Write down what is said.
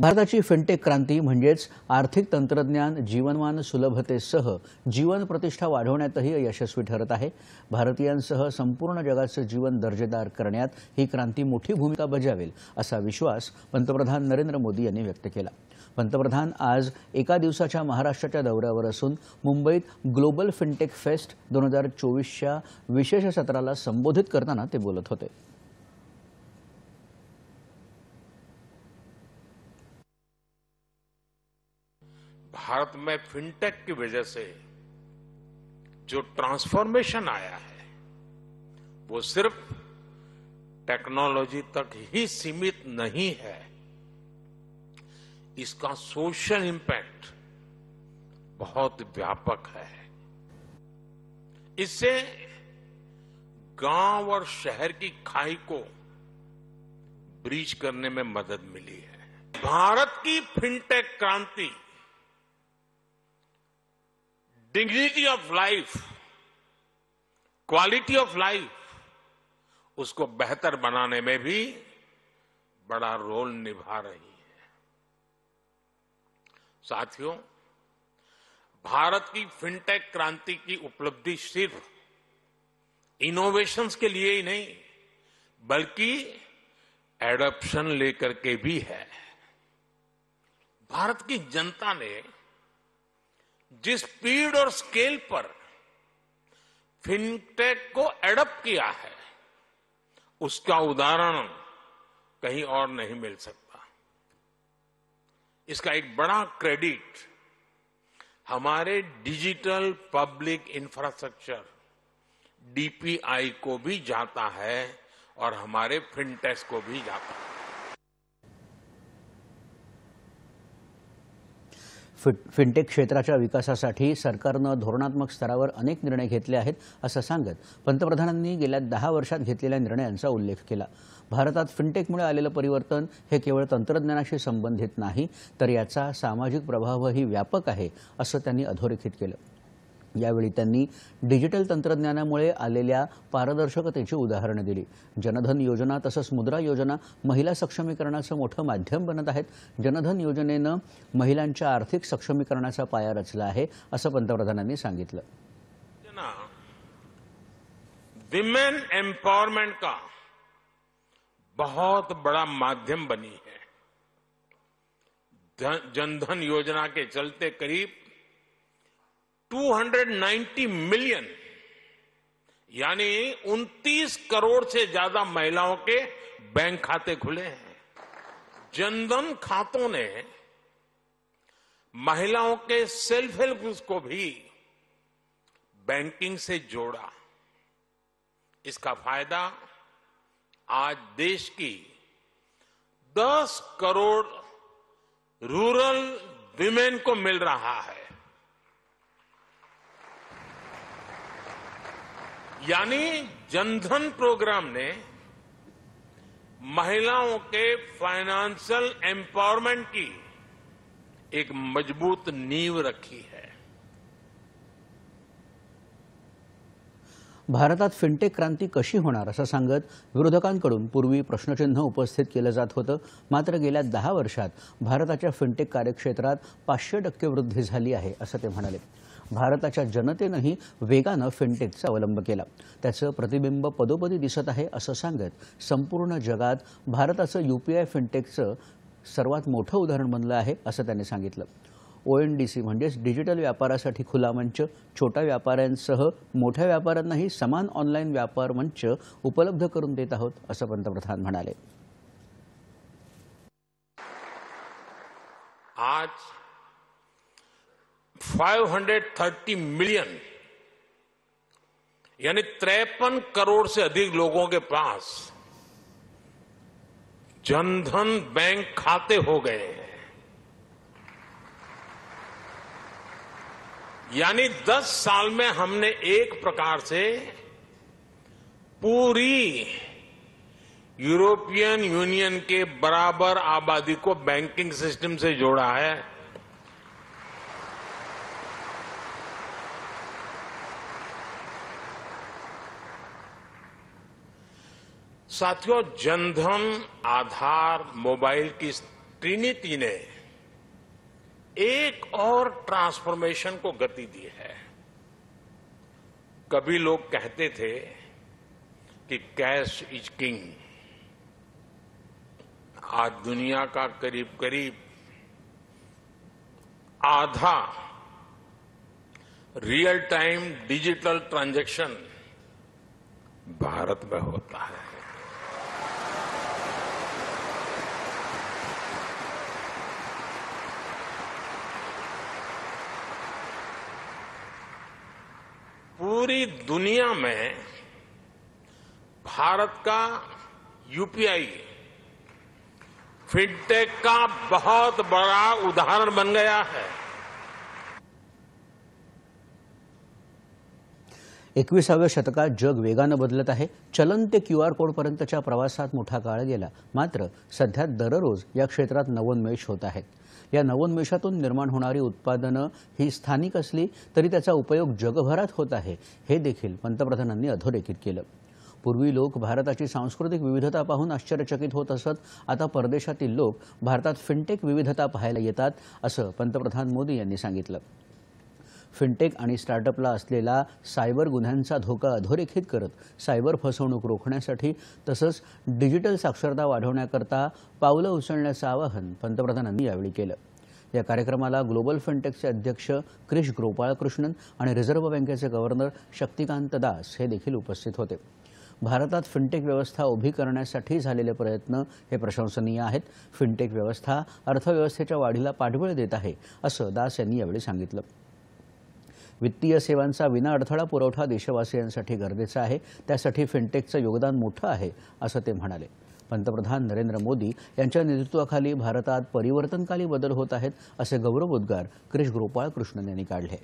भारताची फिनटेक क्रांती म्हणजेच आर्थिक तंत्रज्ञान जीवनमान सुलभतेसह जीवन प्रतिष्ठा वाढवण्यातही यशस्वी ठरत आहे। भारतीयांसह संपूर्ण जगाचे जीवन दर्जेदार करण्यात ही क्रांती मोठी भूमिका बजावेल असा विश्वास पंतप्रधान नरेंद्र मोदी यांनी व्यक्त केला। पंतप्रधान आज एका दिवसाच्या महाराष्ट्राच्या दौऱ्यावर असून मुंबईत ग्लोबल फिनटेक फेस्ट 2024च्या विशेष सत्राला संबोधित करताना ते बोलत होते। भारत में फिनटेक की वजह से जो ट्रांसफॉर्मेशन आया है वो सिर्फ टेक्नोलॉजी तक ही सीमित नहीं है, इसका सोशल इंपैक्ट बहुत व्यापक है। इससे गांव और शहर की खाई को ब्रीच करने में मदद मिली है। भारत की फिनटेक क्रांति dignity of life, quality of life उसको बेहतर बनाने में भी बड़ा रोल निभा रही है। साथियों, भारत की फिनटेक क्रांति की उपलब्धि सिर्फ इनोवेशंस के लिए ही नहीं बल्कि एडॉप्शन लेकर के भी है। भारत की जनता ने जिस स्पीड और स्केल पर फिनटेक को एडॉप्ट किया है उसका उदाहरण कहीं और नहीं मिल सकता। इसका एक बड़ा क्रेडिट हमारे डिजिटल पब्लिक इंफ्रास्ट्रक्चर डीपीआई को भी जाता है और हमारे फिनटेक्स को भी जाता है। फिनटेक क्षेत्राच्या विकासासाठी सरकारने धोरणात्मक स्तरावर अनेक निर्णय घेतले आहेत असं सांगत पंतप्रधानांनी गेल्या 10 वर्षात घेतलेल्या निर्णयांचा उल्लेख केला। भारतात फिनटेकमुळे आलेलं परिवर्तन हे केवळ तंत्रज्ञानाशी संबंधित नाही तर याचा सामाजिक प्रभावही व्यापक आहे असं त्यांनी अधोरेखित केलं। यावेळी त्यांनी डिजिटल तंत्रज्ञानामुळे आलेल्या पारदर्शकतेची उदाहरणं दिली। जनधन योजना तसंच मुद्रा योजना महिला सक्षमीकरणाचं मोठं माध्यम बनत आहेत। जनधन योजनेनं महिलांच्या आर्थिक सक्षमीकरणाचा पाया रचला आहे असं पंतप्रधानांनी सांगितलं। विमेन एम्पावरमेंट का बहुत बड़ा माध्यम बनी है। जनधन योजना के चलते करीब 290 मिलियन यानी 29 करोड़ से ज्यादा महिलाओं के बैंक खाते खुले हैं। जनधन खातों ने महिलाओं के सेल्फ हेल्प ग्रुप्स को भी बैंकिंग से जोड़ा। इसका फायदा आज देश की 10 करोड़ रूरल विमेन को मिल रहा है। यानी जनधन प्रोग्राम ने महिलाओं के फाइनेंशियल एम्पावरमेंट की एक मजबूत नींव रखी है। भारतात फिनटेक क्रांती कशी होणार असं सांगत विरोधकांकडून पूर्वी प्रश्नचिन्ह उपस्थित केलं जात होतं। मात्र गेल्या 10 वर्षात भारताच्या फिनटेक कार्यक्षेत्रात 500% वृद्धी झाली आहे असं ते म्हणाले। भारताच्या जनतेनेही वेगाने फिनटेकचा अवलंब केला, त्याचं प्रतिबिंब पदोपदी दिसत आहे असं सांगत संपूर्ण जगात भारताचं यूपीआय फिनटेकचं सर्वात मोठं उदाहरण बनलं आहे असं त्यांनी सांगितलं। ओएनडीसी म्हणजेच डिजिटल व्यापारासाठी खुला मंच छोट्या व्यापाऱ्यांसह मोठ्या व्यापाऱ्यांनाही समान ऑनलाईन व्यापार मंच उपलब्ध करून देत आहोत असं पंतप्रधान म्हणाले। आज 530 मिलियन यानी 53 करोड़ से अधिक लोगों के पास जनधन बैंक खाते हो गए हैं। यानी 10 साल में हमने एक प्रकार से पूरी यूरोपियन यूनियन के बराबर आबादी को बैंकिंग सिस्टम से जोड़ा है। साथियों, जनधन, आधार, मोबाइल की ट्रिनिटी ने एक और ट्रांसफॉर्मेशन को गति दी है। कभी लोग कहते थे कि कैश इज किंग। आज दुनिया का करीब करीब आधा real time digital transaction Bharat में होता है। पूरी दुनिया में भारत का यूपीआई फिनटेक का बहुत बड़ा उदाहरण बन गया है। 21व्या शतकात जग वेगानं बदलत आहे। चलन ते क्यूआर कोडपर्यंतच्या प्रवासात मोठा काळ गेला, मात्र सध्या दररोज या क्षेत्रात नवोन्मेष होत आहेत। या नवोन्मेषातून निर्माण होणारी उत्पादनं ही स्थानिक असली तरी त्याचा उपयोग जगभरात होत आहे, हे देखील पंतप्रधानांनी अधोरेखित केलं। पूर्वी लोक भारताची सांस्कृतिक विविधता पाहून आश्चर्यचकित होत असत, आता परदेशातील लोक भारतात फिनटेक विविधता पाहायला येतात, असं पंतप्रधान मोदी यांनी सांगितलं। फिनटेक आणि स्टार्टअपला असलेला सायबर गुन्ह्यांचा धोका अधोरेखित करत सायबर फसवणूक रोखण्यासाठी तसंच डिजिटल साक्षरता वाढवण्याकरता पावलं उचलण्याचं आवाहन पंतप्रधानांनी यावेळी केलं। या कार्यक्रमाला ग्लोबल फिनटेकचे अध्यक्ष क्रिश गोपाळकृष्णन आणि रिझर्व्ह बँकेचे गव्हर्नर शक्तिकांत दास हे देखील उपस्थित होते। भारतात फिनटेक व्यवस्था उभी करण्यासाठी झालेले प्रयत्न हे प्रशंसनीय आहेत। फिनटेक व्यवस्था अर्थव्यवस्थेच्या वाढीला पाठबळ देत आहे, असं दास यांनी यावेळी सांगितलं। वित्तीय सेवांचा विनाअडथळा पुरवठा देशवासियांसाठी गरजेचा आहे, त्यासाठी फिनटेकचं योगदान मोठं आहे, असं ते म्हणाले। पंतप्रधान नरेंद्र मोदी यांच्या नेतृत्वाखाली भारतात परिवर्तनकारी बदल होत आहेत, असे गौरवोद्गार क्रिश गोपाळकृष्णन यांनी काढले।